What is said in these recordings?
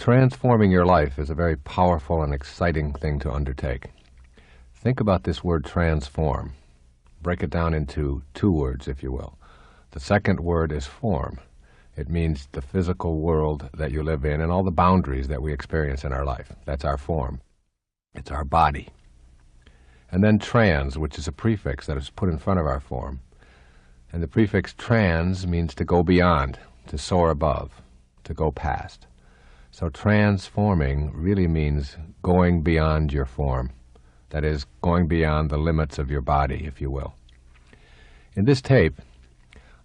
Transforming your life is a very powerful and exciting thing to undertake. Think about this word transform. Break it down into two words, if you will. The second word is form. It means the physical world that you live in and all the boundaries that we experience in our life. That's our form. It's our body. And then trans, which is a prefix that is put in front of our form. And the prefix trans means to go beyond, to soar above, to go past. So transforming really means going beyond your form. That is, going beyond the limits of your body, if you will. In this tape,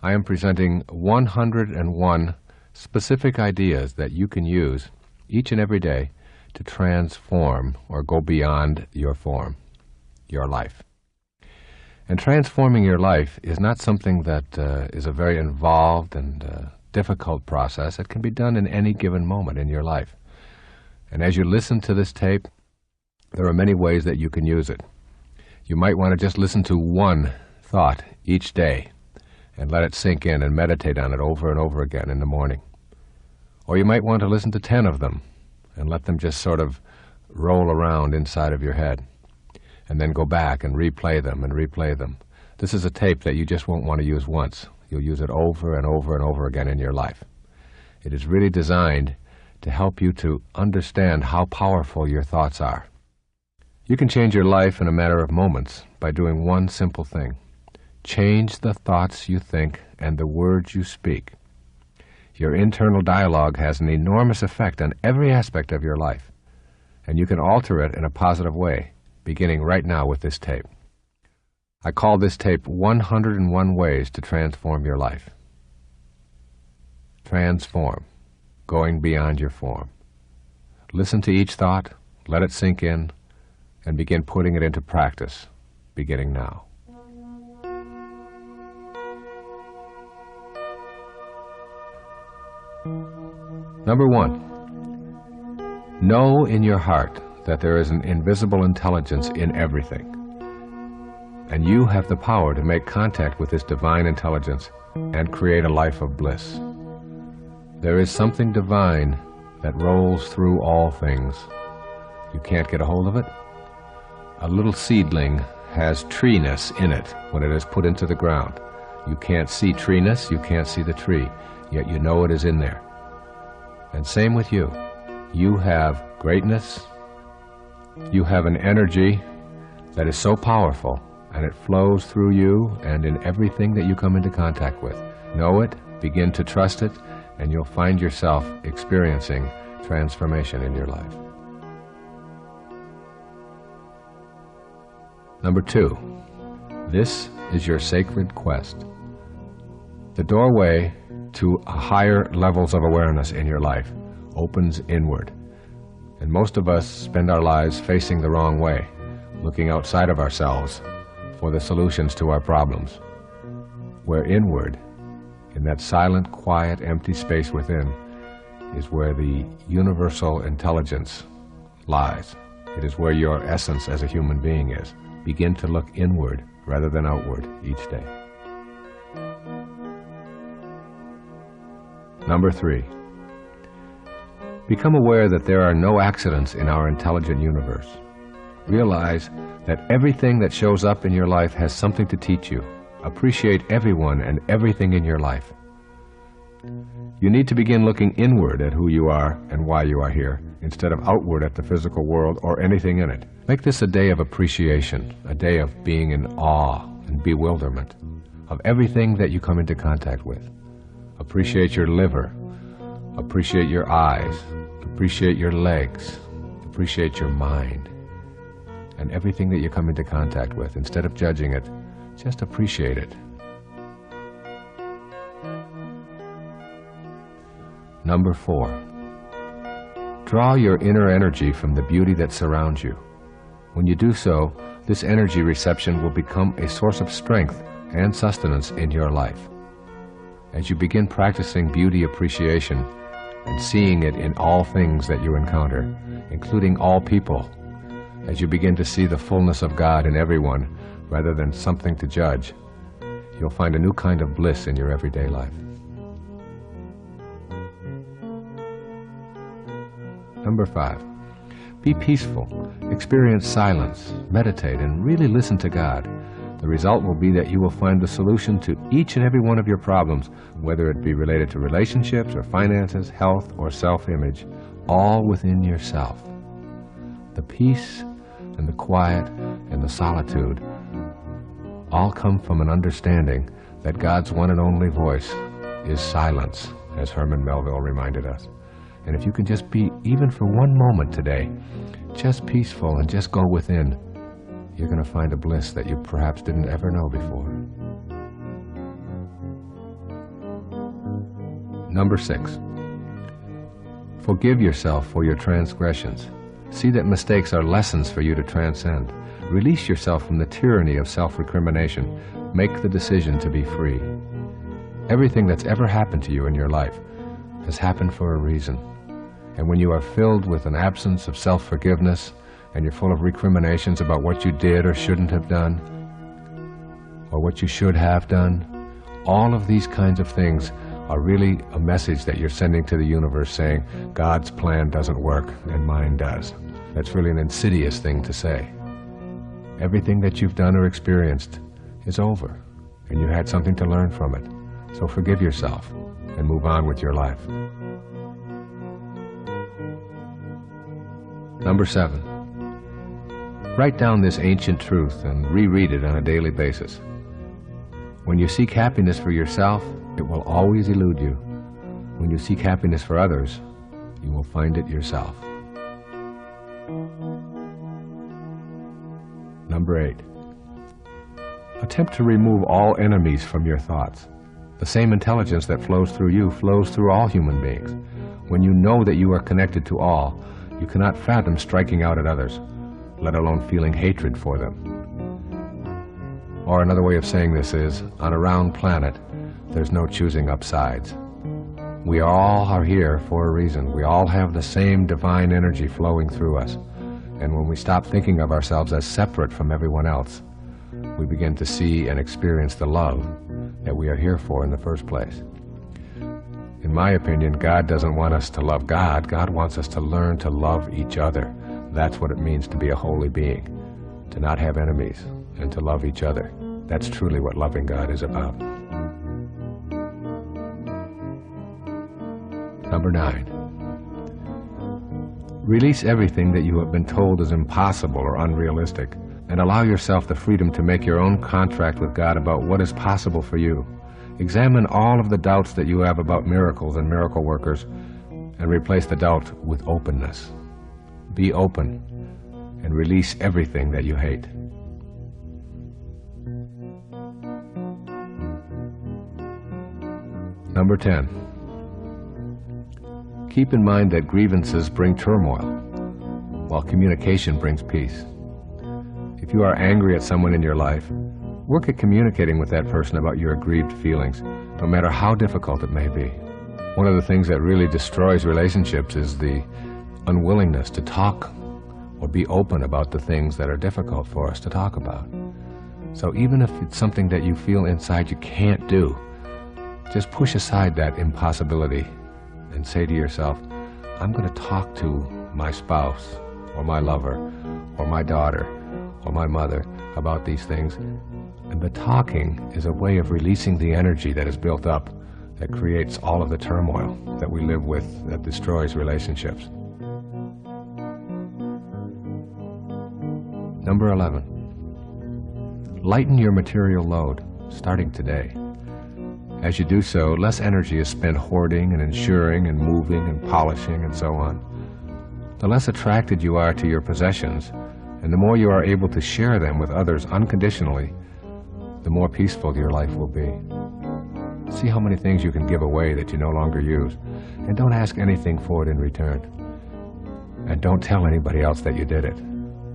I am presenting 101 specific ideas that you can use each and every day to transform or go beyond your form, your life. And transforming your life is not something that is a very involved and difficult process. It can be done in any given moment in your life. And as you listen to this tape, there are many ways that you can use it. You might want to just listen to one thought each day and let it sink in and meditate on it over and over again in the morning. Or you might want to listen to 10 of them and let them just sort of roll around inside of your head, and then go back and replay them and replay them. This is a tape that you just won't want to use once. You'll use it over and over and over again in your life. It is really designed to help you to understand how powerful your thoughts are. You can change your life in a matter of moments by doing one simple thing. Change the thoughts you think and the words you speak. Your internal dialogue has an enormous effect on every aspect of your life, and you can alter it in a positive way, beginning right now with this tape. I call this tape 101 Ways to Transform Your Life. Transform, going beyond your form. Listen to each thought, let it sink in, and begin putting it into practice, beginning now. Number 1, know in your heart that there is an invisible intelligence in everything, and you have the power to make contact with this divine intelligence and create a life of bliss. There is something divine that rolls through all things. You can't get a hold of it? A little seedling has treeness in it when it is put into the ground. You can't see treeness, you can't see the tree, yet you know it is in there. And same with you. You have greatness. You have an energy that is so powerful, and it flows through you and in everything that you come into contact with. Know it, begin to trust it, and you'll find yourself experiencing transformation in your life. Number 2, this is your sacred quest. The doorway to higher levels of awareness in your life opens inward. And most of us spend our lives facing the wrong way, looking outside of ourselves for the solutions to our problems. Where inward, in that silent, quiet, empty space within, is where the universal intelligence lies. It is where your essence as a human being is. Begin to look inward rather than outward each day. Number 3, become aware that there are no accidents in our intelligent universe. Realize that everything that shows up in your life has something to teach you. Appreciate everyone and everything in your life. You need to begin looking inward at who you are and why you are here, instead of outward at the physical world or anything in it. Make this a day of appreciation, a day of being in awe and bewilderment of everything that you come into contact with. Appreciate your liver, appreciate your eyes, appreciate your legs, appreciate your mind, and everything that you come into contact with. Instead of judging it, just appreciate it. Number 4, draw your inner energy from the beauty that surrounds you. When you do so, this energy reception will become a source of strength and sustenance in your life. As you begin practicing beauty appreciation and seeing it in all things that you encounter, including all people, as you begin to see the fullness of God in everyone rather than something to judge, you'll find a new kind of bliss in your everyday life. Number 5, be peaceful, experience silence, meditate, and really listen to God. The result will be that you will find the solution to each and every one of your problems, whether it be related to relationships or finances, health or self-image, all within yourself. The peace and the quiet and the solitude all come from an understanding that God's one and only voice is silence, as Herman Melville reminded us. And if you can just be, even for one moment today, just peaceful and just go within, you're going to find a bliss that you perhaps didn't ever know before. Number 6, forgive yourself for your transgressions. See that mistakes are lessons for you to transcend. Release yourself from the tyranny of self-recrimination. Make the decision to be free. Everything that's ever happened to you in your life has happened for a reason. And when you are filled with an absence of self-forgiveness and you're full of recriminations about what you did or shouldn't have done, or what you should have done, all of these kinds of things are really a message that you're sending to the universe saying, God's plan doesn't work and mine does. That's really an insidious thing to say. Everything that you've done or experienced is over, and you had something to learn from it. So forgive yourself and move on with your life. Number 7, write down this ancient truth and reread it on a daily basis. When you seek happiness for yourself, it will always elude you. When you seek happiness for others, you will find it yourself. Number 8, attempt to remove all enemies from your thoughts. The same intelligence that flows through you flows through all human beings. When you know that you are connected to all, you cannot fathom striking out at others, let alone feeling hatred for them. Or another way of saying this is, on a round planet, there's no choosing up sides. We all are here for a reason. We all have the same divine energy flowing through us. And when we stop thinking of ourselves as separate from everyone else, we begin to see and experience the love that we are here for in the first place. In my opinion, God doesn't want us to love God. God wants us to learn to love each other. That's what it means to be a holy being, to not have enemies and to love each other. That's truly what loving God is about. Number 9, release everything that you have been told is impossible or unrealistic, and allow yourself the freedom to make your own contract with God about what is possible for you. Examine all of the doubts that you have about miracles and miracle workers, and replace the doubt with openness. Be open and release everything that you hate. Number 10, keep in mind that grievances bring turmoil, while communication brings peace. If you are angry at someone in your life, work at communicating with that person about your aggrieved feelings, no matter how difficult it may be. One of the things that really destroys relationships is the unwillingness to talk or be open about the things that are difficult for us to talk about. So even if it's something that you feel inside you can't do, just push aside that impossibility and say to yourself, I'm going to talk to my spouse or my lover or my daughter or my mother about these things. And the talking is a way of releasing the energy that is built up, that creates all of the turmoil that we live with, that destroys relationships. Number 11, lighten your material load, starting today. As you do so, less energy is spent hoarding and ensuring and moving and polishing and so on. The less attracted you are to your possessions, and the more you are able to share them with others unconditionally, the more peaceful your life will be. See how many things you can give away that you no longer use, and don't ask anything for it in return. And don't tell anybody else that you did it.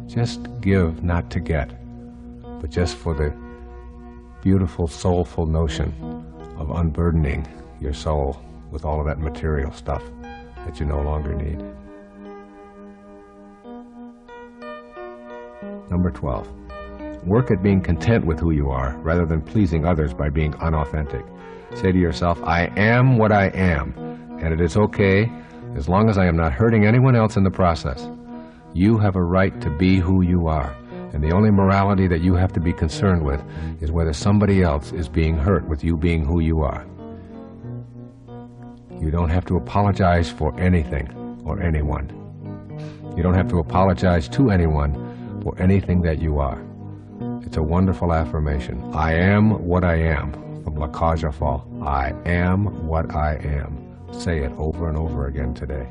Just give, not to get, but just for the beautiful, soulful notion of unburdening your soul with all of that material stuff that you no longer need. Number 12, work at being content with who you are rather than pleasing others by being unauthentic. Say to yourself, I am what I am, and it is okay as long as I am not hurting anyone else in the process. You have a right to be who you are, and the only morality that you have to be concerned with is whether somebody else is being hurt with you being who you are. You don't have to apologize for anything or anyone. You don't have to apologize to anyone for anything that you are. It's a wonderful affirmation. I am what I am, from La Cage aux Folles. I am what I am. Say it over and over again today.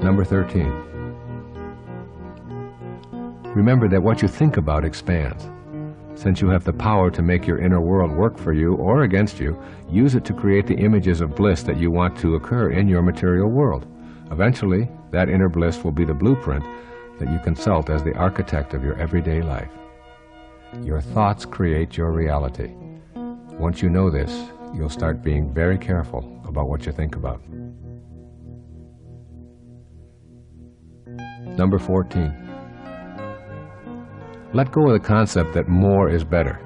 Number 13. Remember that what you think about expands. Since you have the power to make your inner world work for you or against you, use it to create the images of bliss that you want to occur in your material world. Eventually, that inner bliss will be the blueprint that you consult as the architect of your everyday life. Your thoughts create your reality. Once you know this, you'll start being very careful about what you think about. Number 14. Let go of the concept that more is better.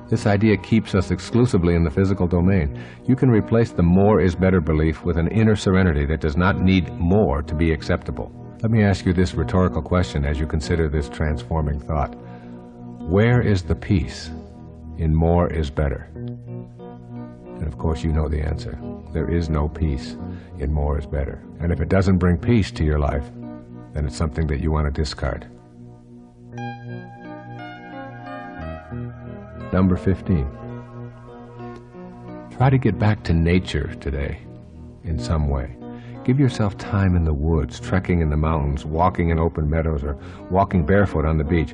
This idea keeps us exclusively in the physical domain. You can replace the more is better belief with an inner serenity that does not need more to be acceptable. Let me ask you this rhetorical question as you consider this transforming thought. Where is the peace in more is better? And of course you know the answer. There is no peace in more is better. And if it doesn't bring peace to your life, then it's something that you want to discard. Number 15. Try to get back to nature today in some way. Give yourself time in the woods, trekking in the mountains, walking in open meadows, or walking barefoot on the beach.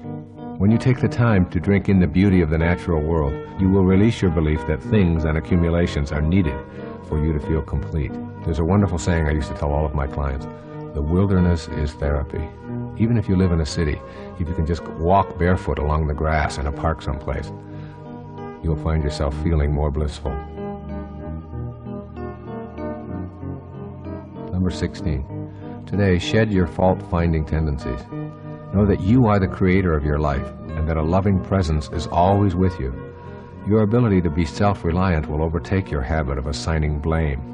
When you take the time to drink in the beauty of the natural world, you will release your belief that things and accumulations are needed for you to feel complete. There's a wonderful saying I used to tell all of my clients. The wilderness is therapy. Even if you live in a city, if you can just walk barefoot along the grass in a park someplace, you'll find yourself feeling more blissful. Number 16. Today, shed your fault-finding tendencies. Know that you are the creator of your life and that a loving presence is always with you. Your ability to be self-reliant will overtake your habit of assigning blame.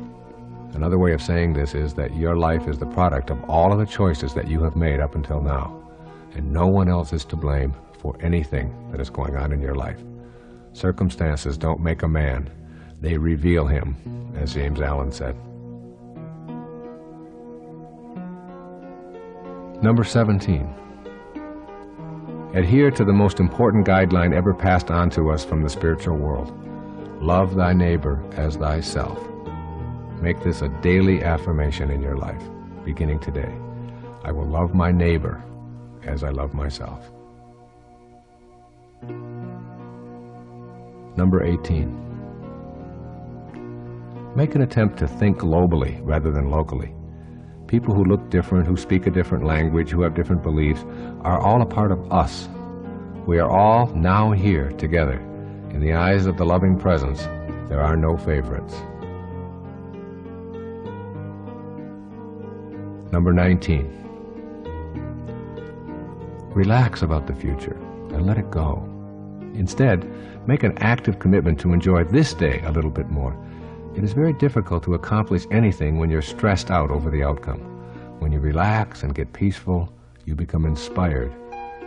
Another way of saying this is that your life is the product of all of the choices that you have made up until now, and no one else is to blame for anything that is going on in your life. Circumstances don't make a man, they reveal him, as James Allen said. Number 17. Adhere to the most important guideline ever passed on to us from the spiritual world. Love thy neighbor as thyself. Make this a daily affirmation in your life, beginning today. I will love my neighbor as I love myself. Number 18. Make an attempt to think globally rather than locally. People who look different, who speak a different language, who have different beliefs, are all a part of us. We are all now here together. In the eyes of the loving presence, there are no favorites. Number 19. Relax about the future and let it go. Instead, make an active commitment to enjoy this day a little bit more. It is very difficult to accomplish anything when you're stressed out over the outcome. When you relax and get peaceful, you become inspired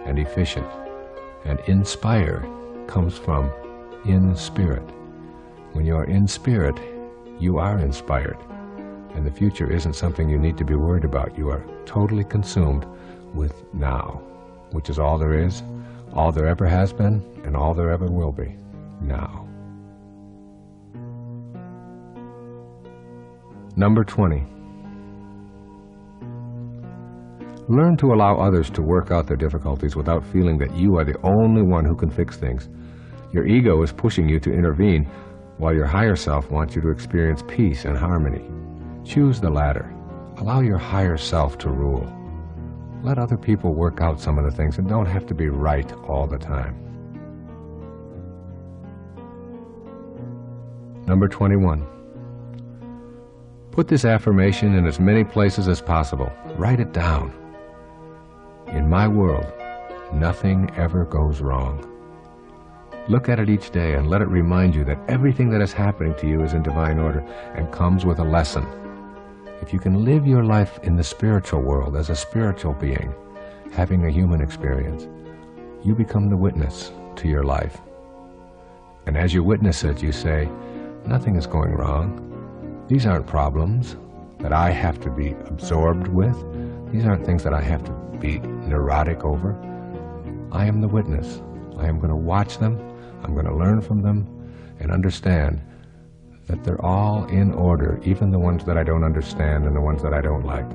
and efficient. And inspired comes from in spirit. When you are in spirit, you are inspired. And the future isn't something you need to be worried about. You are totally consumed with now, which is all there is, all there ever has been, and all there ever will be, now. Number 20. Learn to allow others to work out their difficulties without feeling that you are the only one who can fix things. Your ego is pushing you to intervene, while your higher self wants you to experience peace and harmony. Choose the latter. Allow your higher self to rule. Let other people work out some of the things and don't have to be right all the time. Number 21. Put this affirmation in as many places as possible. Write it down. In my world, nothing ever goes wrong. Look at it each day and let it remind you that everything that is happening to you is in divine order and comes with a lesson. If you can live your life in the spiritual world as a spiritual being, having a human experience, you become the witness to your life. And as you witness it, you say, nothing is going wrong. These aren't problems that I have to be absorbed with. These aren't things that I have to be neurotic over. I am the witness. I am going to watch them. I'm going to learn from them and understand that they're all in order, even the ones that I don't understand and the ones that I don't like.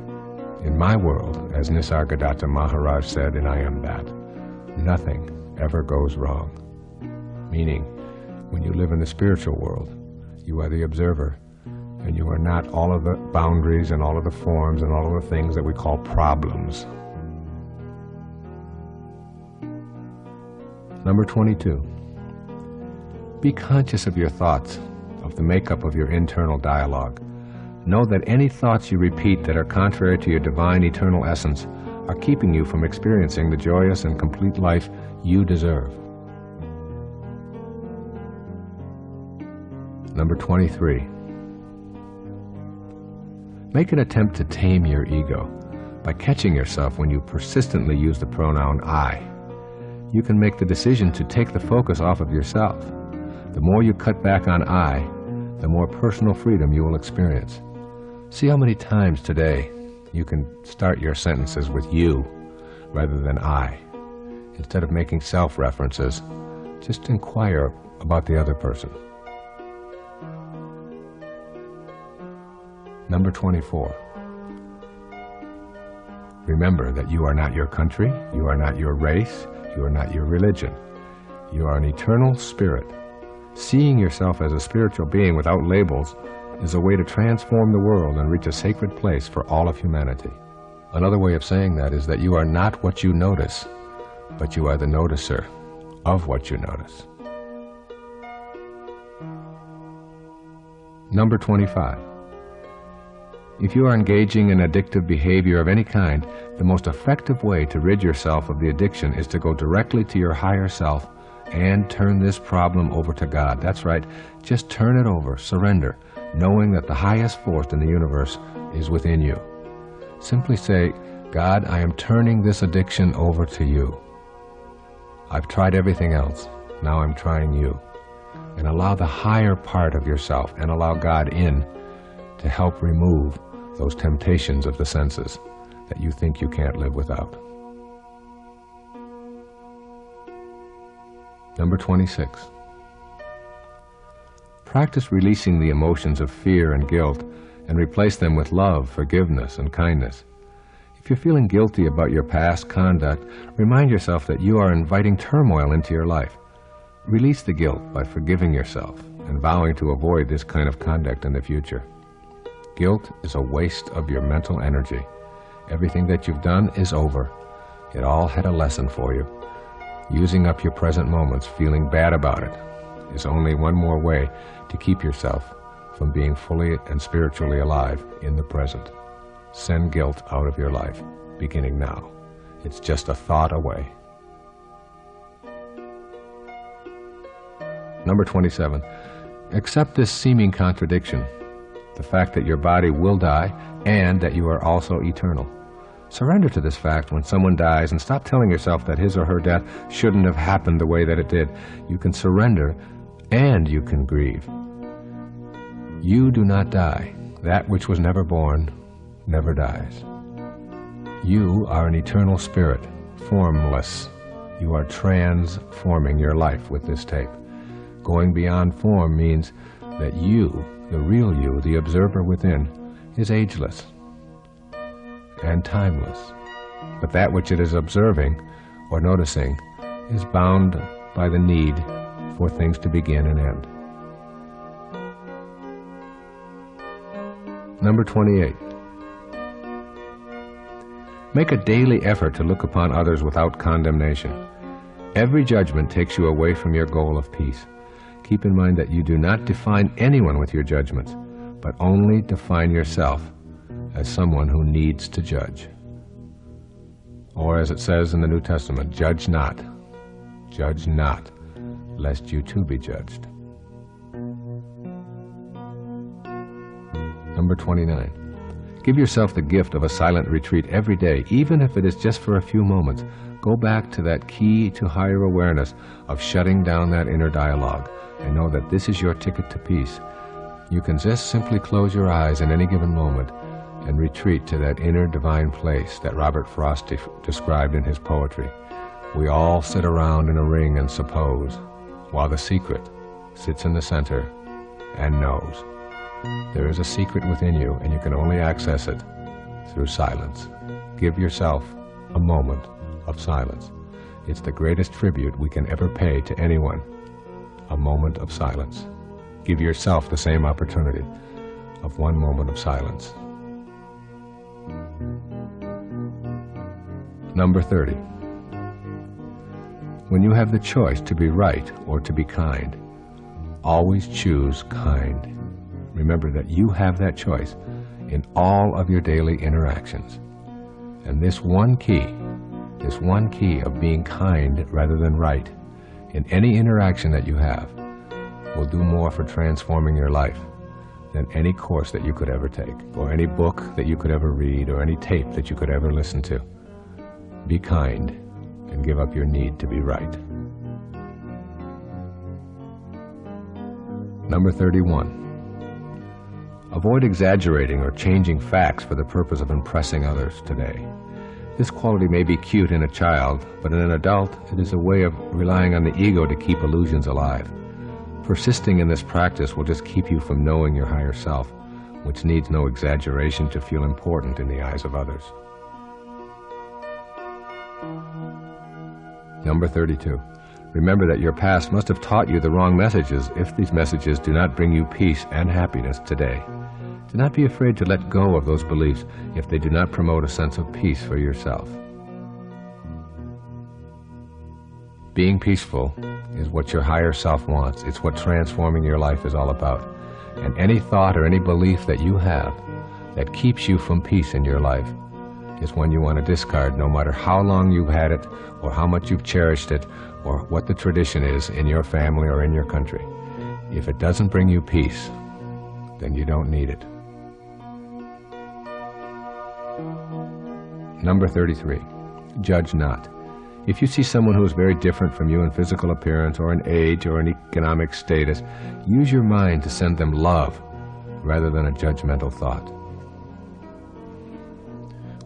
In my world, as Nisargadatta Maharaj said in I Am That, nothing ever goes wrong. Meaning, when you live in the spiritual world, you are the observer, and you are not all of the boundaries and all of the forms and all of the things that we call problems. Number 22. Be conscious of your thoughts, of the makeup of your internal dialogue. Know that any thoughts you repeat that are contrary to your divine eternal essence are keeping you from experiencing the joyous and complete life you deserve. Number 23. Make an attempt to tame your ego by catching yourself when you persistently use the pronoun I. You can make the decision to take the focus off of yourself. The more you cut back on I, the more personal freedom you will experience. See how many times today you can start your sentences with you rather than I. Instead of making self-references, just inquire about the other person. Number 24. Remember that you are not your country, you are not your race, you are not your religion. You are an eternal spirit. Seeing yourself as a spiritual being without labels is a way to transform the world and reach a sacred place for all of humanity. Another way of saying that is that you are not what you notice, but you are the noticer of what you notice. Number 25. If you are engaging in addictive behavior of any kind, the most effective way to rid yourself of the addiction is to go directly to your higher self and turn this problem over to God. That's right, just turn it over, surrender, knowing that the highest force in the universe is within you. Simply say, God, I am turning this addiction over to you. I've tried everything else, now I'm trying you. And allow the higher part of yourself and allow God in to help remove those temptations of the senses that you think you can't live without. Number 26. Practice releasing the emotions of fear and guilt and replace them with love, forgiveness, and kindness. If you're feeling guilty about your past conduct, remind yourself that you are inviting turmoil into your life. Release the guilt by forgiving yourself and vowing to avoid this kind of conduct in the future. Guilt is a waste of your mental energy. Everything that you've done is over. It all had a lesson for you. Using up your present moments, feeling bad about it, is only one more way to keep yourself from being fully and spiritually alive in the present. Send guilt out of your life, beginning now. It's just a thought away. Number 27. Accept this seeming contradiction, the fact that your body will die and that you are also eternal. Surrender to this fact when someone dies and stop telling yourself that his or her death shouldn't have happened the way that it did. You can surrender and you can grieve. You do not die. That which was never born never dies. You are an eternal spirit, formless. You are transforming your life with this tape. Going beyond form means that you, the real you, the observer within, is ageless and timeless. But that which it is observing or noticing is bound by the need for things to begin and end. Number 28. Make a daily effort to look upon others without condemnation. Every judgment takes you away from your goal of peace. Keep in mind that you do not define anyone with your judgments, but only define yourself as someone who needs to judge. Or as it says in the New Testament, judge not, lest you too be judged. Number 29. Give yourself the gift of a silent retreat every day, even if it is just for a few moments. Go back to that key to higher awareness of shutting down that inner dialogue, and know that this is your ticket to peace. You can just simply close your eyes in any given moment and retreat to that inner divine place that Robert Frost described in his poetry. We all sit around in a ring and suppose, while the secret sits in the center and knows. There is a secret within you, and you can only access it through silence. Give yourself a moment of silence. It's the greatest tribute we can ever pay to anyone. A moment of silence. Give yourself the same opportunity of one moment of silence. Number 30. When you have the choice to be right or to be kind, always choose kind. Remember that you have that choice in all of your daily interactions. And this one key of being kind rather than right in any interaction that you have will do more for transforming your life than any course that you could ever take, or any book that you could ever read, or any tape that you could ever listen to. Be kind and give up your need to be right. Number 31. Avoid exaggerating or changing facts for the purpose of impressing others today. This quality may be cute in a child, but in an adult, it is a way of relying on the ego to keep illusions alive. Persisting in this practice will just keep you from knowing your higher self, which needs no exaggeration to feel important in the eyes of others. Number 32. Remember that your past must have taught you the wrong messages if these messages do not bring you peace and happiness today. Do not be afraid to let go of those beliefs if they do not promote a sense of peace for yourself. Being peaceful is what your higher self wants. It's what transforming your life is all about. And any thought or any belief that you have that keeps you from peace in your life is one you want to discard, no matter how long you've had it, or how much you've cherished it, or what the tradition is in your family or in your country. If it doesn't bring you peace, then you don't need it. Number 33. Judge not. If you see someone who is very different from you in physical appearance or in age or in economic status, use your mind to send them love rather than a judgmental thought.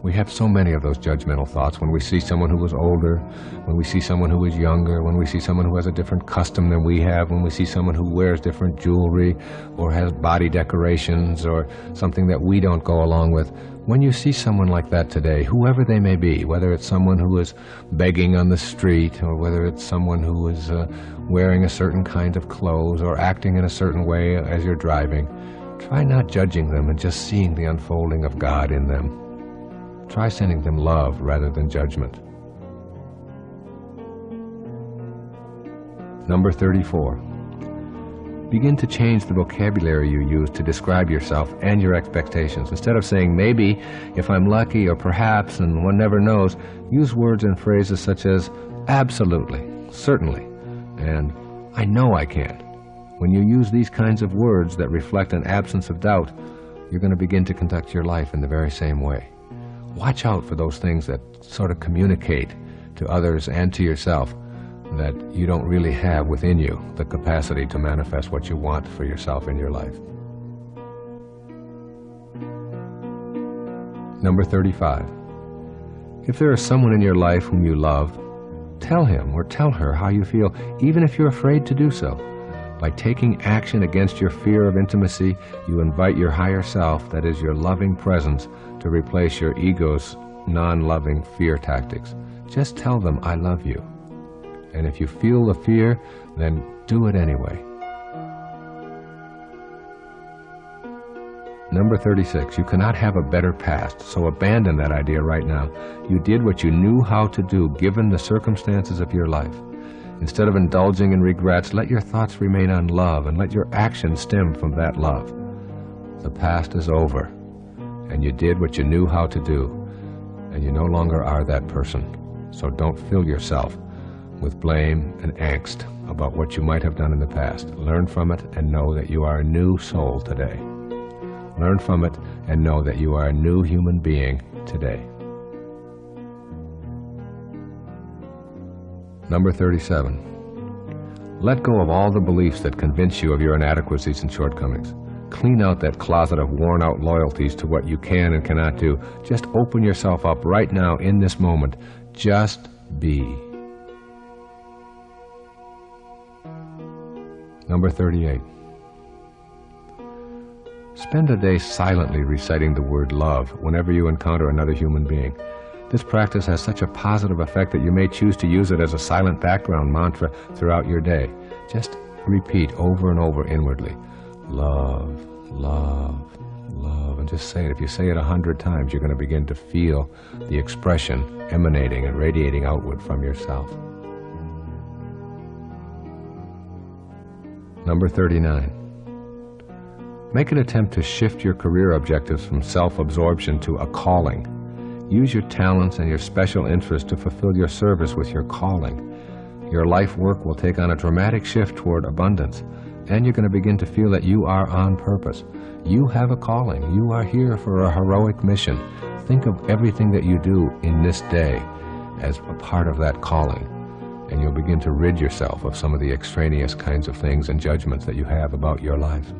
We have so many of those judgmental thoughts when we see someone who is older, when we see someone who is younger, when we see someone who has a different custom than we have, when we see someone who wears different jewelry or has body decorations or something that we don't go along with. When you see someone like that today, whoever they may be, whether it's someone who is begging on the street or whether it's someone who is wearing a certain kind of clothes or acting in a certain way as you're driving, try not judging them and just seeing the unfolding of God in them. Try sending them love rather than judgment. Number 34. Begin to change the vocabulary you use to describe yourself and your expectations. Instead of saying maybe, if I'm lucky, or perhaps, and one never knows, use words and phrases such as absolutely, certainly, and I know I can. When you use these kinds of words that reflect an absence of doubt, you're going to begin to conduct your life in the very same way. Watch out for those things that sort of communicate to others and to yourself that you don't really have within you the capacity to manifest what you want for yourself in your life. Number 35. If there is someone in your life whom you love, tell him or tell her how you feel, even if you're afraid to do so. By taking action against your fear of intimacy, you invite your higher self, that is your loving presence, to replace your ego's non-loving fear tactics. Just tell them, I love you. And if you feel the fear, then do it anyway. Number 36, you cannot have a better past, so abandon that idea right now. You did what you knew how to do, given the circumstances of your life. Instead of indulging in regrets, let your thoughts remain on love and let your actions stem from that love. The past is over, and you did what you knew how to do, and you no longer are that person. So don't fill yourself with blame and angst about what you might have done in the past. Learn from it and know that you are a new soul today. Learn from it and know that you are a new human being today. Number 37. Let go of all the beliefs that convince you of your inadequacies and shortcomings. Clean out that closet of worn-out loyalties to what you can and cannot do. Just open yourself up right now in this moment. Just be. Number 38. Spend a day silently reciting the word love whenever you encounter another human being. This practice has such a positive effect that you may choose to use it as a silent background mantra throughout your day. Just repeat over and over inwardly, love, love, love, and just say it. If you say it 100 times, you're going to begin to feel the expression emanating and radiating outward from yourself. Number 39. Make an attempt to shift your career objectives from self-absorption to a calling. Use your talents and your special interests to fulfill your service with your calling. Your life work will take on a dramatic shift toward abundance, and you're going to begin to feel that you are on purpose. You have a calling. You are here for a heroic mission. Think of everything that you do in this day as a part of that calling, and you'll begin to rid yourself of some of the extraneous kinds of things and judgments that you have about your life.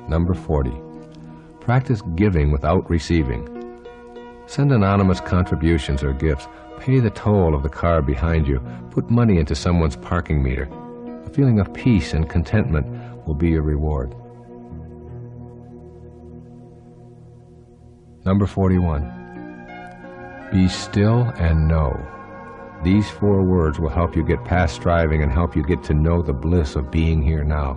Number 40. Practice giving without receiving. Send anonymous contributions or gifts. Pay the toll of the car behind you. Put money into someone's parking meter. A feeling of peace and contentment will be your reward. Number 41. Be still and know. These 4 words will help you get past striving and help you get to know the bliss of being here now.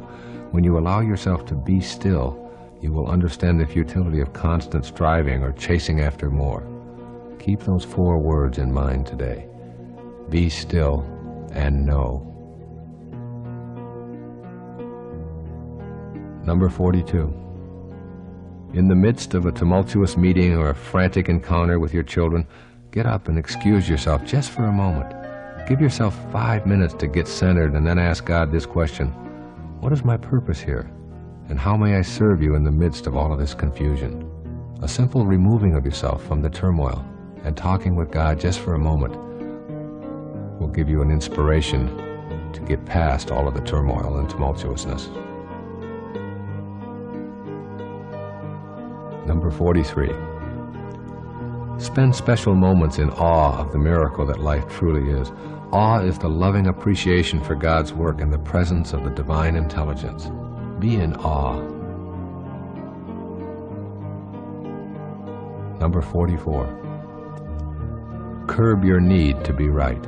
When you allow yourself to be still, you will understand the futility of constant striving or chasing after more. Keep those 4 words in mind today. Be still and know. Number 42. In the midst of a tumultuous meeting or a frantic encounter with your children, get up and excuse yourself just for a moment. Give yourself 5 minutes to get centered and then ask God this question: what is my purpose here? And how may I serve you in the midst of all of this confusion? A simple removing of yourself from the turmoil and talking with God just for a moment will give you an inspiration to get past all of the turmoil and tumultuousness. Number 43. Spend special moments in awe of the miracle that life truly is. Awe is the loving appreciation for God's work in the presence of the divine intelligence. Be in awe. Number 44. Curb your need to be right.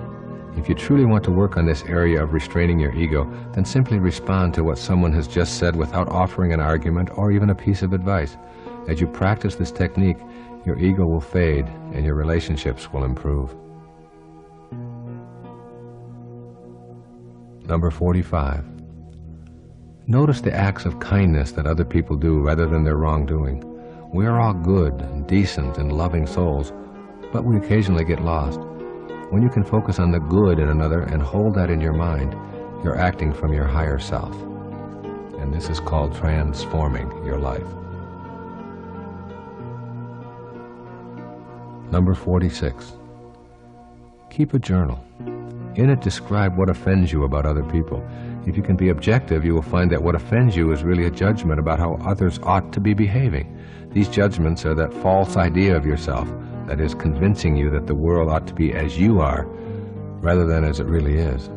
If you truly want to work on this area of restraining your ego, then simply respond to what someone has just said without offering an argument or even a piece of advice. As you practice this technique, your ego will fade and your relationships will improve. Number 45. Notice the acts of kindness that other people do rather than their wrongdoing. We are all good and decent and loving souls, but we occasionally get lost. When you can focus on the good in another and hold that in your mind, you're acting from your higher self. And this is called transforming your life. Number 46. Keep a journal. In it, describe what offends you about other people. If you can be objective, you will find that what offends you is really a judgment about how others ought to be behaving. These judgments are that false idea of yourself that is convincing you that the world ought to be as you are rather than as it really is.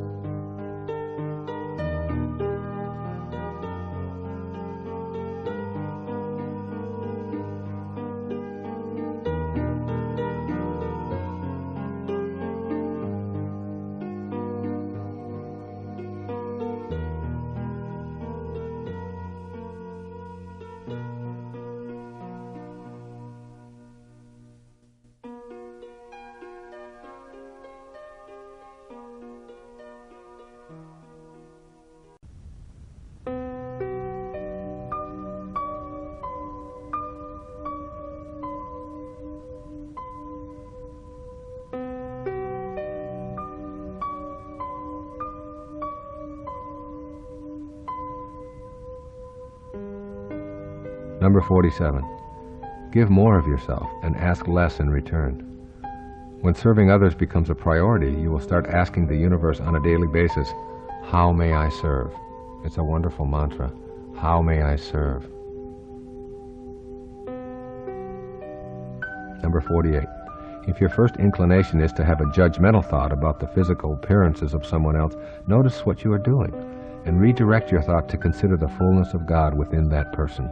Number 47. Give more of yourself and ask less in return. When serving others becomes a priority, you will start asking the universe on a daily basis, how may I serve? It's a wonderful mantra. How may I serve? Number 48. If your first inclination is to have a judgmental thought about the physical appearances of someone else, notice what you are doing and redirect your thought to consider the fullness of God within that person.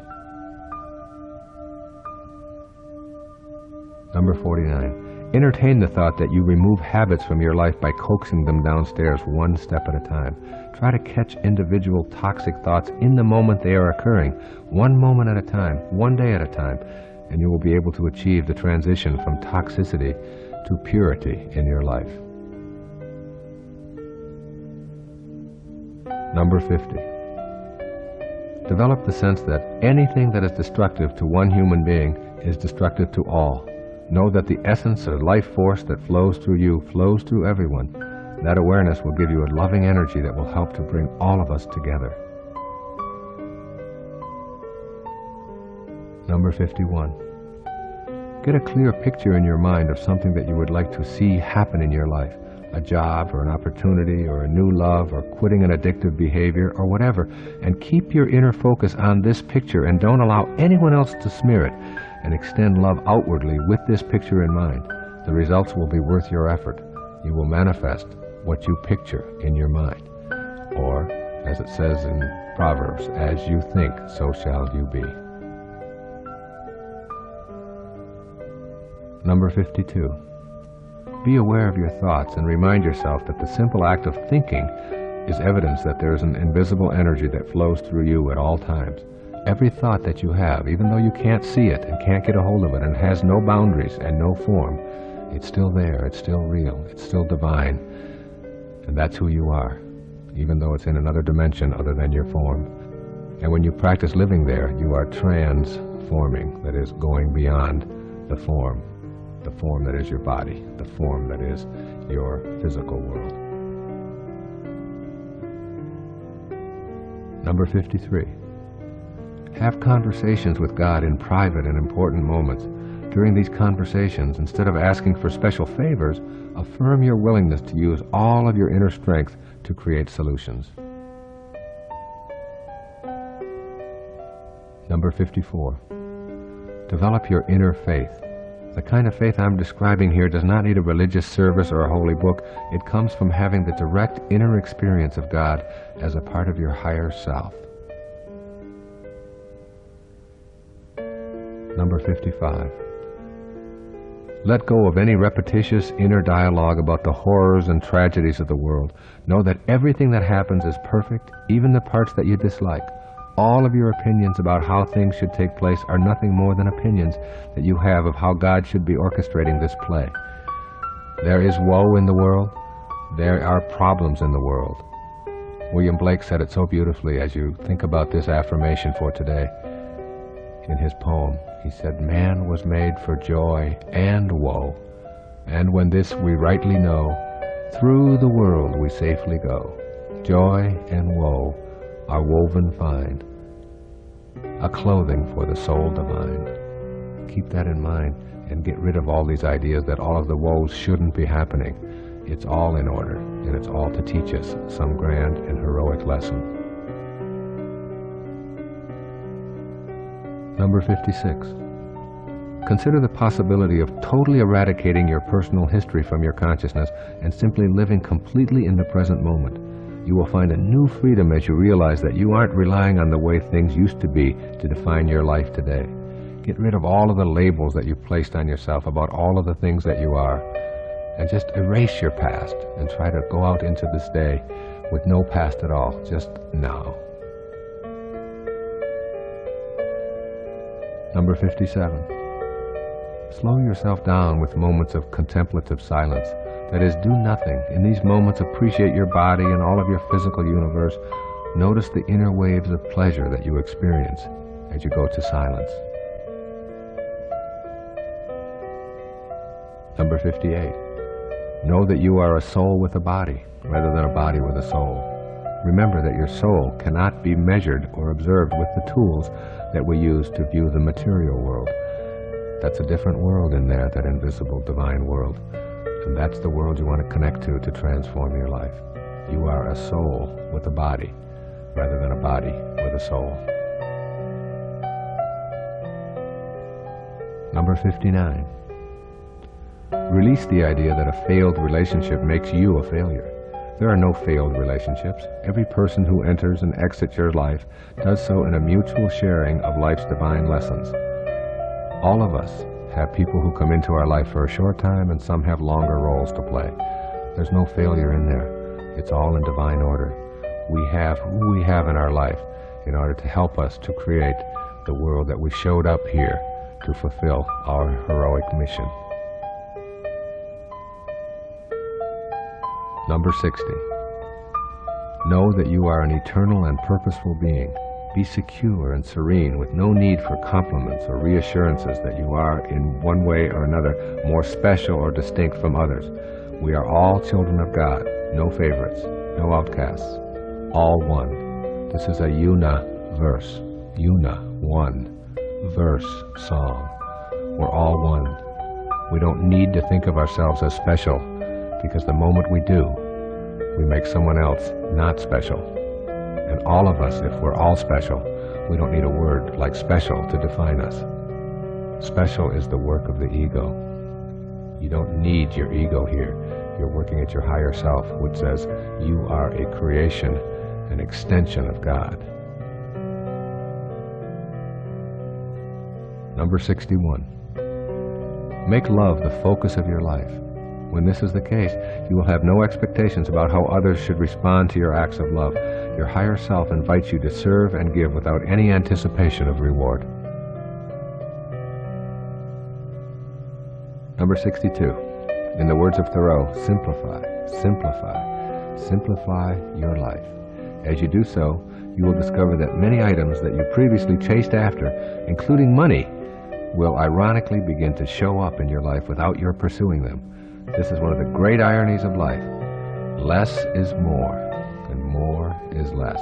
Number 49. Entertain the thought that you remove habits from your life by coaxing them downstairs one step at a time. Try to catch individual toxic thoughts in the moment they are occurring, one moment at a time, one day at a time, and you will be able to achieve the transition from toxicity to purity in your life. Number 50. Develop the sense that anything that is destructive to one human being is destructive to all. Know that the essence or life force that flows through you flows through everyone. That awareness will give you a loving energy that will help to bring all of us together. Number 51. Get a clear picture in your mind of something that you would like to see happen in your life, a job or an opportunity or a new love or quitting an addictive behavior or whatever, and keep your inner focus on this picture and don't allow anyone else to smear it, and extend love outwardly with this picture in mind. The results will be worth your effort. You will manifest what you picture in your mind. Or, as it says in Proverbs, as you think, so shall you be. Number 52. Be aware of your thoughts and remind yourself that the simple act of thinking is evidence that there is an invisible energy that flows through you at all times. Every thought that you have, even though you can't see it and can't get a hold of it and has no boundaries and no form, it's still there, it's still real, it's still divine, and that's who you are, even though it's in another dimension other than your form. And when you practice living there, you are transforming, that is, going beyond the form that is your body, the form that is your physical world. Number 53. Have conversations with God in private and important moments. During these conversations, instead of asking for special favors, affirm your willingness to use all of your inner strength to create solutions. Number 54. Develop your inner faith. The kind of faith I'm describing here does not need a religious service or a holy book. It comes from having the direct inner experience of God as a part of your higher self. Number 55. Let go of any repetitious inner dialogue about the horrors and tragedies of the world. Know that everything that happens is perfect, even the parts that you dislike. All of your opinions about how things should take place are nothing more than opinions that you have of how God should be orchestrating this play. There is woe in the world. There are problems in the world. William Blake said it so beautifully as you think about this affirmation for today. In his poem, he said, "Man was made for joy and woe, and when this we rightly know, through the world we safely go. Joy and woe are woven fine, a clothing for the soul divine." Keep that in mind and get rid of all these ideas that all of the woes shouldn't be happening. It's all in order, and it's all to teach us some grand and heroic lesson. Number 56. Consider the possibility of totally eradicating your personal history from your consciousness and simply living completely in the present moment. You will find a new freedom as you realize that you aren't relying on the way things used to be to define your life today. Get rid of all of the labels that you've placed on yourself about all of the things that you are, and just erase your past and try to go out into this day with no past at all, just now. Number 57. Slow yourself down with moments of contemplative silence. That is, do nothing. In these moments, appreciate your body and all of your physical universe. Notice the inner waves of pleasure that you experience as you go to silence. Number 58. Know that you are a soul with a body, rather than a body with a soul. Remember that your soul cannot be measured or observed with the tools that we use to view the material world. That's a different world in there, that invisible divine world. And that's the world you want to connect to transform your life. You are a soul with a body, rather than a body with a soul. Number 59. Release the idea that a failed relationship makes you a failure. There are no failed relationships. Every person who enters and exits your life does so in a mutual sharing of life's divine lessons. All of us have people who come into our life for a short time, and some have longer roles to play. There's no failure in there. It's all in divine order. We have who we have in our life in order to help us to create the world that we showed up here to fulfill our heroic mission. Number 60. Know that you are an eternal and purposeful being. Be secure and serene with no need for compliments or reassurances that you are, in one way or another, more special or distinct from others. We are all children of God, no favorites, no outcasts, all one. This is a una-verse, one-verse song. We're all one. We don't need to think of ourselves as special, because the moment we do, we make someone else not special. And all of us, if we're all special, we don't need a word like special to define us. Special is the work of the ego. You don't need your ego here. You're working at your higher self, which says you are a creation, an extension of God. Number 61. Make love the focus of your life. When this is the case, you will have no expectations about how others should respond to your acts of love. Your higher self invites you to serve and give without any anticipation of reward. Number 62. In the words of Thoreau, simplify, simplify, simplify your life. As you do so, you will discover that many items that you previously chased after, including money, will ironically begin to show up in your life without your pursuing them. This is one of the great ironies of life. Less is more, and more is less.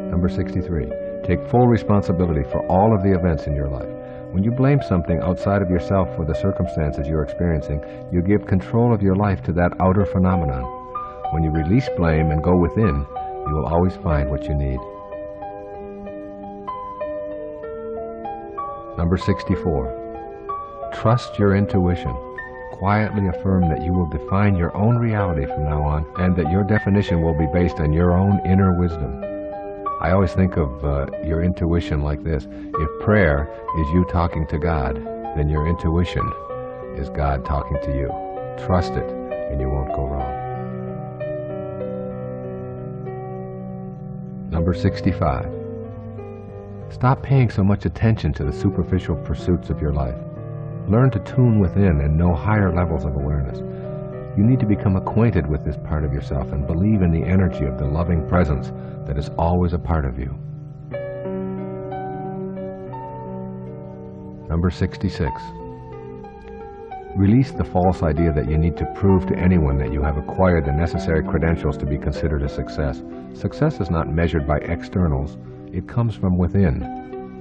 Number 63. Take full responsibility for all of the events in your life. When you blame something outside of yourself for the circumstances you're experiencing, you give control of your life to that outer phenomenon. When you release blame and go within, you will always find what you need. Number 64. Trust your intuition. Quietly affirm that you will define your own reality from now on, and that your definition will be based on your own inner wisdom. I always think of your intuition like this. If prayer is you talking to God, then your intuition is God talking to you. Trust it, and you won't go wrong. Number 65. Stop paying so much attention to the superficial pursuits of your life. Learn to tune within and know higher levels of awareness. You need to become acquainted with this part of yourself and believe in the energy of the loving presence that is always a part of you. Number 66. Release the false idea that you need to prove to anyone that you have acquired the necessary credentials to be considered a success. Success is not measured by externals. It comes from within.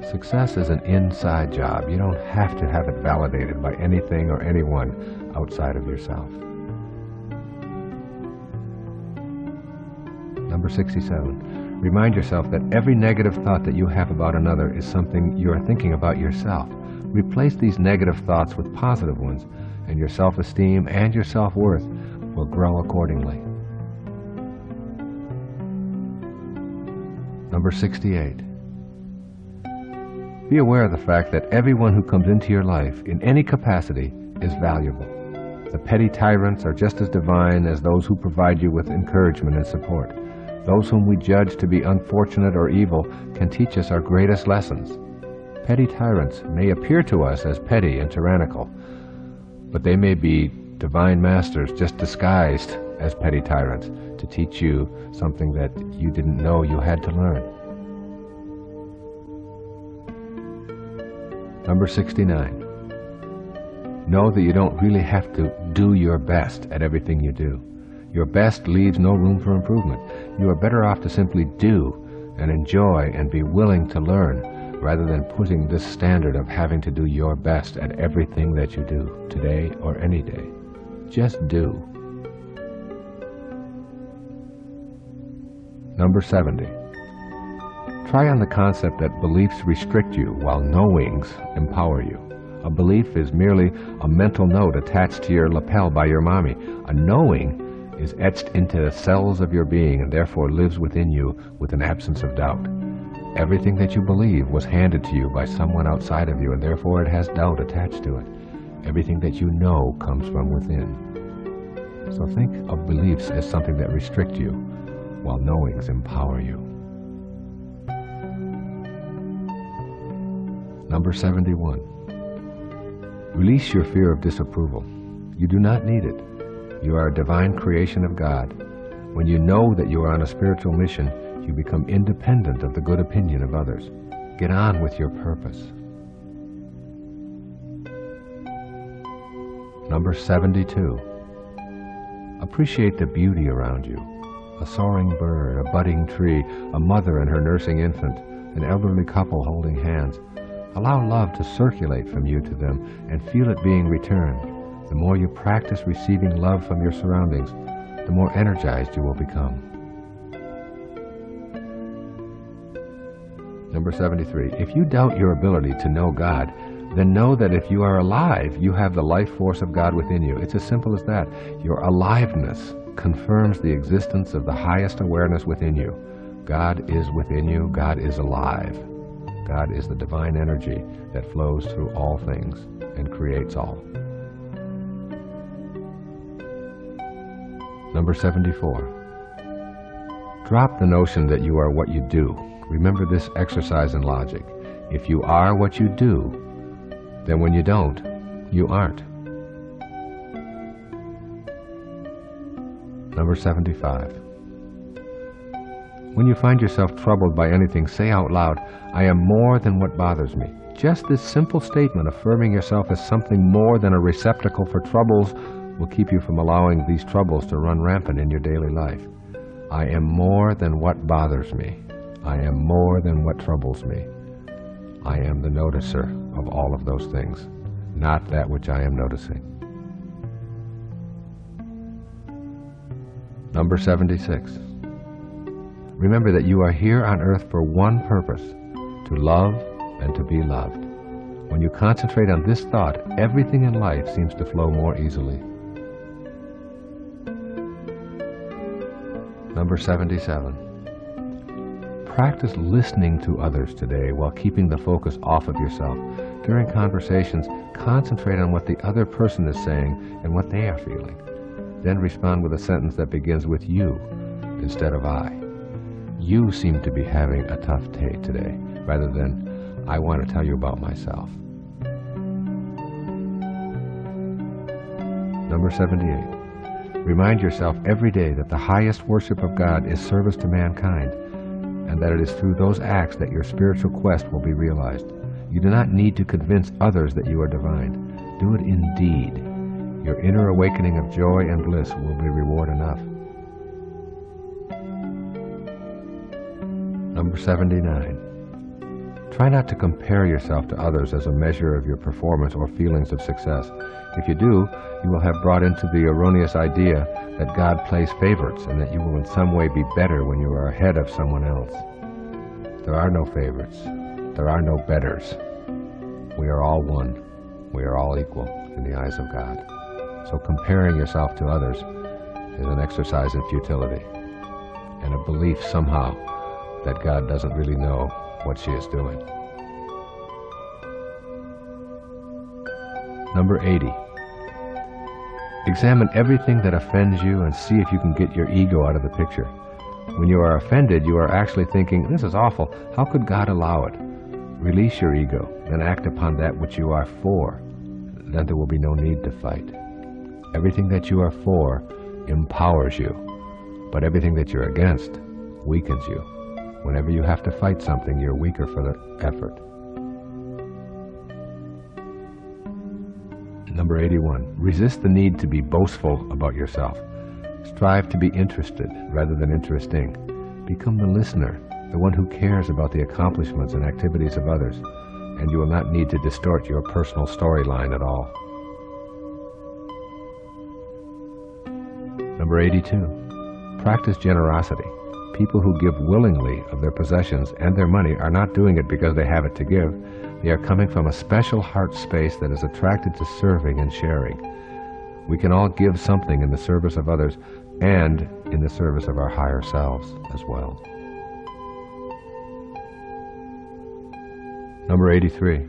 Success is an inside job. You don't have to have it validated by anything or anyone outside of yourself. Number 67. Remind yourself that every negative thought that you have about another is something you are thinking about yourself. Replace these negative thoughts with positive ones, and your self-esteem and your self-worth will grow accordingly. Number 68. Be aware of the fact that everyone who comes into your life in any capacity is valuable. The petty tyrants are just as divine as those who provide you with encouragement and support. Those whom we judge to be unfortunate or evil can teach us our greatest lessons. Petty tyrants may appear to us as petty and tyrannical, but they may be divine masters just disguised as petty tyrants to teach you something that you didn't know you had to learn. Number 69. Know that you don't really have to do your best at everything you do. Your best leaves no room for improvement. You are better off to simply do and enjoy and be willing to learn, rather than putting this standard of having to do your best at everything that you do, today or any day. Just do. Number 70. Try on the concept that beliefs restrict you while knowings empower you. A belief is merely a mental note attached to your lapel by your mommy. A knowing is etched into the cells of your being and therefore lives within you with an absence of doubt. Everything that you believe was handed to you by someone outside of you, and therefore it has doubt attached to it. Everything that you know comes from within. So think of beliefs as something that restrict you, while knowings empower you. Number 71. Release your fear of disapproval. You do not need it. You are a divine creation of God. When you know that you are on a spiritual mission, you become independent of the good opinion of others. Get on with your purpose. Number 72. Appreciate the beauty around you. A soaring bird, a budding tree, a mother and her nursing infant, an elderly couple holding hands. Allow love to circulate from you to them and feel it being returned. The more you practice receiving love from your surroundings, the more energized you will become. Number 73. If you doubt your ability to know God, then know that if you are alive, you have the life force of God within you. It's as simple as that. Your aliveness confirms the existence of the highest awareness within you. God is within you. God is alive. God is the divine energy that flows through all things and creates all. Number 74. Drop the notion that you are what you do. Remember this exercise in logic. If you are what you do, then when you don't, you aren't. Number 75. When you find yourself troubled by anything, say out loud, I am more than what bothers me. Just this simple statement, affirming yourself as something more than a receptacle for troubles, will keep you from allowing these troubles to run rampant in your daily life. I am more than what bothers me. I am more than what troubles me. I am the noticer of all of those things, not that which I am noticing. Number 76. Remember that you are here on earth for one purpose, to love and to be loved. When you concentrate on this thought, everything in life seems to flow more easily. Number 77. Practice listening to others today while keeping the focus off of yourself. During conversations, concentrate on what the other person is saying and what they are feeling. Then respond with a sentence that begins with you instead of I. You seem to be having a tough day today, rather than I want to tell you about myself. Number 78. Remind yourself every day that the highest worship of God is service to mankind, and that it is through those acts that your spiritual quest will be realized. You do not need to convince others that you are divine. Do it in deed. Your inner awakening of joy and bliss will be reward enough. Number 79. Try not to compare yourself to others as a measure of your performance or feelings of success. If you do, you will have brought into the erroneous idea that God plays favorites and that you will in some way be better when you are ahead of someone else. There are no favorites. There are no betters. We are all one. We are all equal in the eyes of God. So comparing yourself to others is an exercise in futility and a belief somehow that God doesn't really know what she is doing. Number 80. Examine everything that offends you and see if you can get your ego out of the picture. When you are offended, you are actually thinking, this is awful. How could God allow it? Release your ego and act upon that which you are for. Then there will be no need to fight. Everything that you are for empowers you, but everything that you're against weakens you. Whenever you have to fight something, you're weaker for the effort. Number 81, resist the need to be boastful about yourself. Strive to be interested rather than interesting. Become the listener, the one who cares about the accomplishments and activities of others, and you will not need to distort your personal storyline at all. Number 82, practice generosity. People who give willingly of their possessions and their money are not doing it because they have it to give. They are coming from a special heart space that is attracted to serving and sharing. We can all give something in the service of others and in the service of our higher selves as well. Number 83.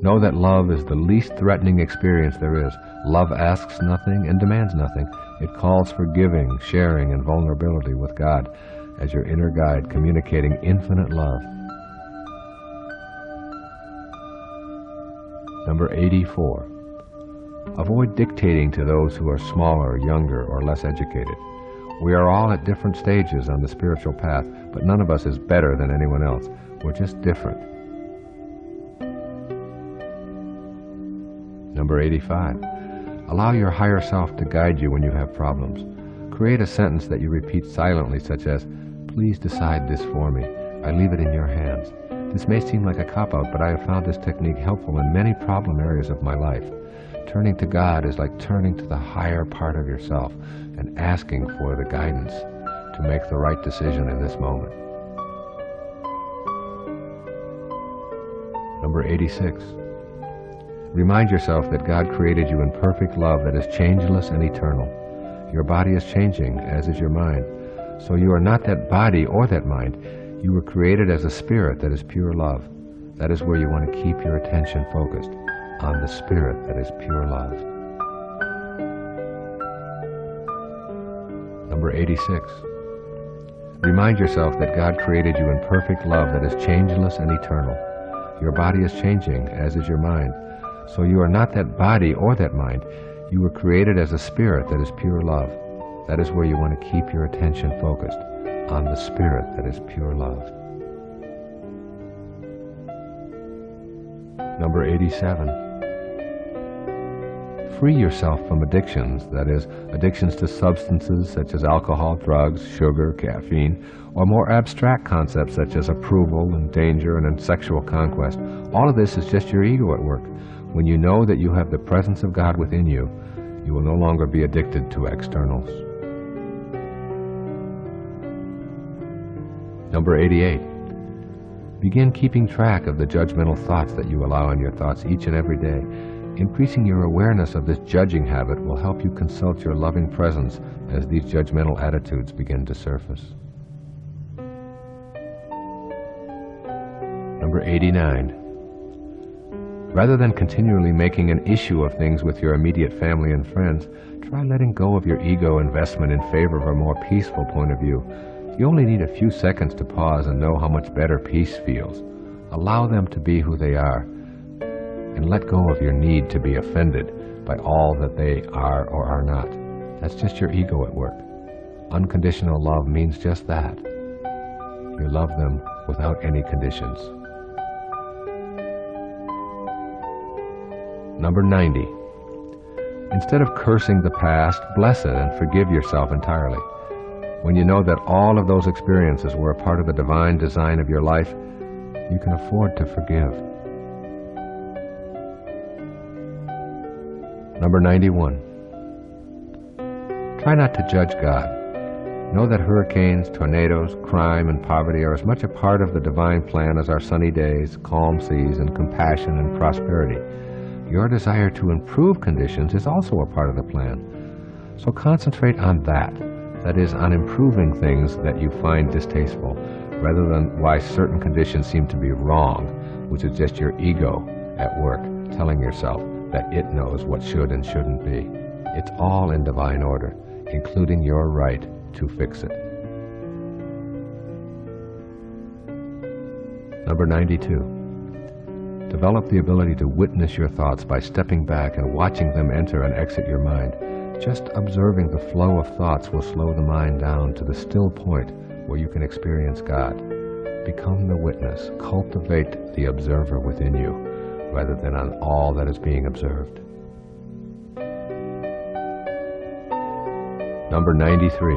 Know that love is the least threatening experience there is. Love asks nothing and demands nothing. It calls for giving, sharing, and vulnerability with God as your inner guide, communicating infinite love. Number 84. Avoid dictating to those who are smaller, younger, or less educated. We are all at different stages on the spiritual path, but none of us is better than anyone else. We're just different. Number 85. Allow your higher self to guide you when you have problems. Create a sentence that you repeat silently, such as, "Please decide this for me. I leave it in your hands." This may seem like a cop-out, but I have found this technique helpful in many problem areas of my life. Turning to God is like turning to the higher part of yourself and asking for the guidance to make the right decision in this moment. Number 86. Remind yourself that God created you in perfect love that is changeless and eternal. Your body is changing, as is your mind. So you are not that body or that mind. You were created as a spirit that is pure love. That is where you want to keep your attention focused, on the spirit that is pure love. Number 86. Remind yourself that God created you in perfect love that is changeless and eternal. Your body is changing, as is your mind. So you are not that body or that mind. You were created as a spirit that is pure love. That is where you want to keep your attention focused, on the spirit that is pure love. Number 87. Free yourself from addictions, that is, addictions to substances such as alcohol, drugs, sugar, caffeine, or more abstract concepts such as approval and danger and sexual conquest. All of this is just your ego at work. When you know that you have the presence of God within you, you will no longer be addicted to externals. Number 88. Begin keeping track of the judgmental thoughts that you allow in your thoughts each and every day. Increasing your awareness of this judging habit will help you consult your loving presence as these judgmental attitudes begin to surface. Number 89. Rather than continually making an issue of things with your immediate family and friends, try letting go of your ego investment in favor of a more peaceful point of view. You only need a few seconds to pause and know how much better peace feels. Allow them to be who they are, and let go of your need to be offended by all that they are or are not. That's just your ego at work. Unconditional love means just that. You love them without any conditions. Number 90. Instead of cursing the past, bless it and forgive yourself entirely. When you know that all of those experiences were a part of the divine design of your life, you can afford to forgive. Number 91. Try not to judge God. Know that hurricanes, tornadoes, crime, and poverty are as much a part of the divine plan as our sunny days, calm seas, and compassion and prosperity. Your desire to improve conditions is also a part of the plan. So concentrate on that. That is, on improving things that you find distasteful, rather than why certain conditions seem to be wrong, which is just your ego at work telling yourself that it knows what should and shouldn't be. It's all in divine order, including your right to fix it. Number 92. Develop the ability to witness your thoughts by stepping back and watching them enter and exit your mind. Just observing the flow of thoughts will slow the mind down to the still point where you can experience God. Become the witness. Cultivate the observer within you. rather than on all that is being observed. Number 93.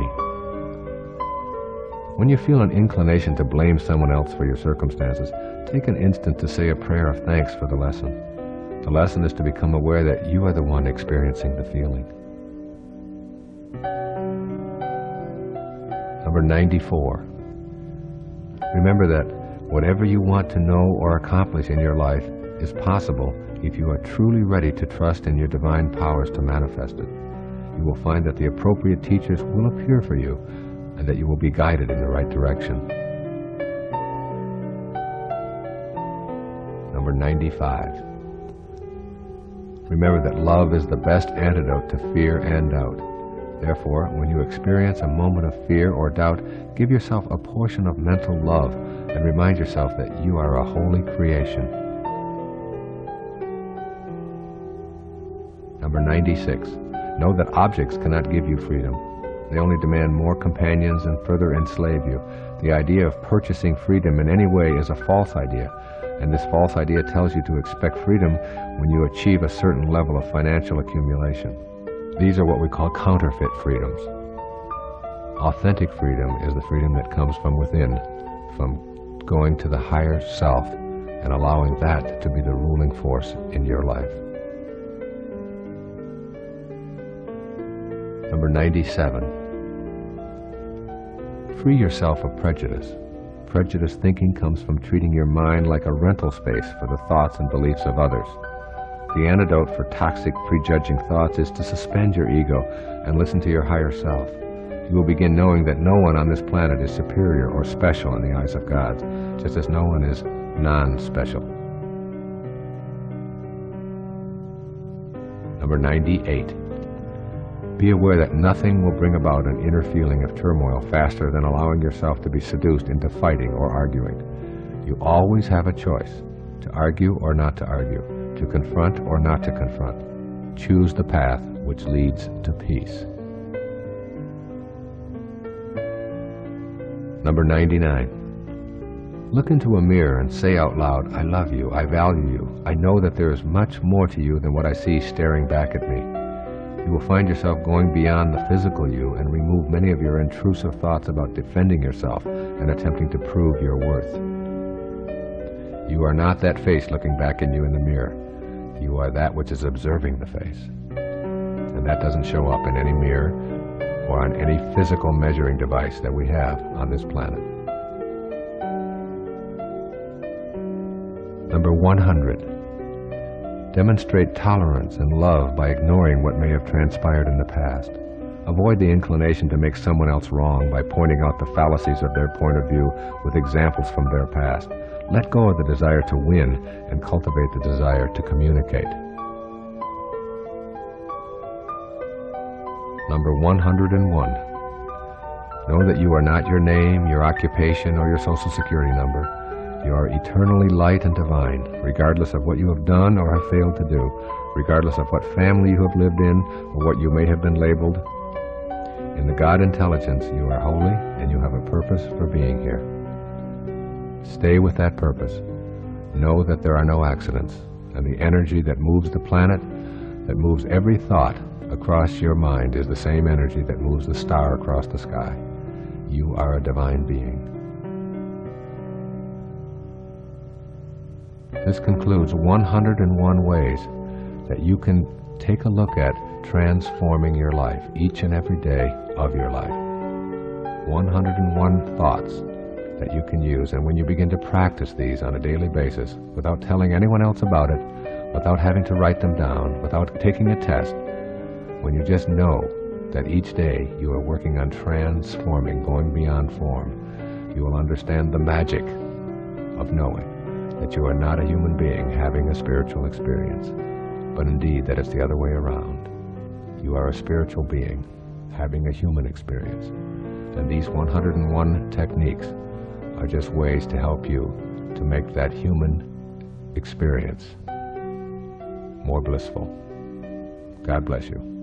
When you feel an inclination to blame someone else for your circumstances, take an instant to say a prayer of thanks for the lesson. The lesson is to become aware that you are the one experiencing the feeling. Number 94. Remember that whatever you want to know or accomplish in your life is possible if you are truly ready to trust in your divine powers to manifest it. You will find that the appropriate teachers will appear for you and that you will be guided in the right direction. Number 95. Remember that love is the best antidote to fear and doubt. Therefore, when you experience a moment of fear or doubt, give yourself a portion of mental love and remind yourself that you are a holy creation. Number 96. Know that objects cannot give you freedom. They only demand more companions and further enslave you. The idea of purchasing freedom in any way is a false idea, and this false idea tells you to expect freedom when you achieve a certain level of financial accumulation. These are what we call counterfeit freedoms. Authentic freedom is the freedom that comes from within, from going to the higher self and allowing that to be the ruling force in your life. Number 97. Free yourself of prejudice. Prejudice thinking comes from treating your mind like a rental space for the thoughts and beliefs of others. The antidote for toxic, prejudging thoughts is to suspend your ego and listen to your higher self. You will begin knowing that no one on this planet is superior or special in the eyes of God, just as no one is non-special. Number 98. Be aware that nothing will bring about an inner feeling of turmoil faster than allowing yourself to be seduced into fighting or arguing. You always have a choice, to argue or not to argue, to confront or not to confront. Choose the path which leads to peace. Number 99. Look into a mirror and say out loud, I love you, I value you, I know that there is much more to you than what I see staring back at me. You will find yourself going beyond the physical you and remove many of your intrusive thoughts about defending yourself and attempting to prove your worth. You are not that face looking back at you in the mirror. You are that which is observing the face. And that doesn't show up in any mirror or on any physical measuring device that we have on this planet. Number 100. Demonstrate tolerance and love by ignoring what may have transpired in the past. Avoid the inclination to make someone else wrong by pointing out the fallacies of their point of view with examples from their past. Let go of the desire to win and cultivate the desire to communicate. Number 101. Know that you are not your name, your occupation, or your social security number. You are eternally light and divine, regardless of what you have done or have failed to do, regardless of what family you have lived in or what you may have been labeled. In the God intelligence, you are holy and you have a purpose for being here. Stay with that purpose. Know that there are no accidents, and the energy that moves the planet, that moves every thought across your mind, is the same energy that moves the star across the sky. You are a divine being. This concludes 101 ways that you can take a look at transforming your life each and every day of your life. 101 thoughts that you can use, and when you begin to practice these on a daily basis without telling anyone else about it, without having to write them down, without taking a test, when you just know that each day you are working on transforming, going beyond form, you will understand the magic of knowing that you are not a human being having a spiritual experience, but indeed that it's the other way around. You are a spiritual being having a human experience. And these 101 techniques are just ways to help you to make that human experience more blissful. God bless you.